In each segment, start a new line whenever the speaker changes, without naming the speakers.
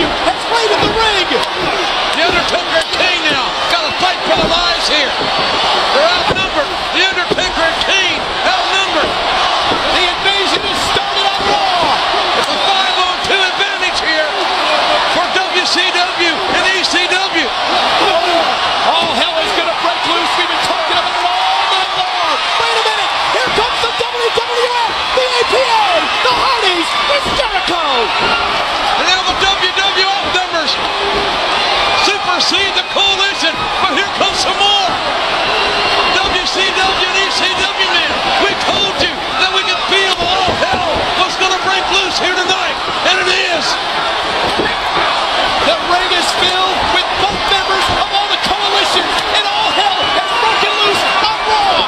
WCW has raided the ring.
The Undertaker and Kane now got to fight for their lives here. They're outnumbered. The Undertaker and Kane outnumbered.
The invasion has started on Raw.
It's a 5-on-2 advantage here for WCW and ECW.
All hell is going to break loose. We've been talking about it all night long. Wait a minute. Here comes the WWF, the APA, the Hardys, it's Jericho.
And now the WWF numbers supersede the coalition. But here comes some more. WCW and ECW, man. We told you that we could feel all hell was going to break loose here tonight. And it is.
The ring is filled with both members of all the coalitions, and all hell has broken loose on Raw.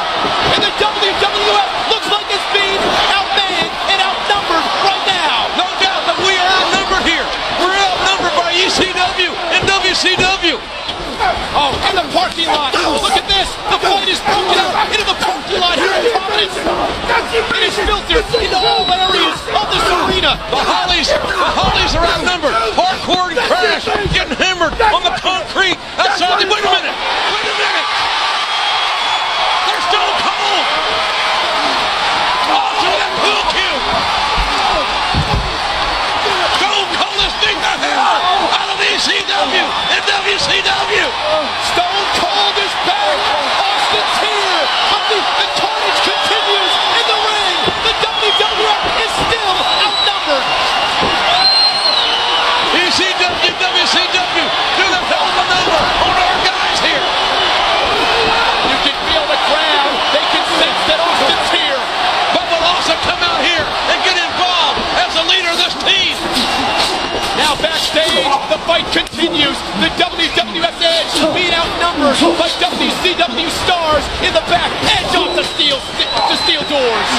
And the WWF looks like it's being outmanned and outnumbered right now.
No doubt that we are outnumbered here. We're outnumbered by ECW and WCW.
Oh, in the parking lot. Look at this. The fight is broken out into the parking lot here in Providence. It is filtered into all areas of this arena.
The Hollies are outnumbered. Hardcore and Crash getting hammered on the concrete outside. Wait a minute. They're Stone Cold. Oh, to that pool cue. Stone Cold is beating the hell out of ECW and WCW.
Stone Cold is back. Austin Tier. The carnage continues in the ring. The WWF is still outnumbered.
ECW, WCW, do the hell of a number on our guys here.
You can feel the crowd. They can sense that Austin's here.
But will also come out here and get involved as the leader of this team.
Now backstage, the fight continues. The WWF Edge being outnumbered by WCW stars in the back. Edge off the steel doors.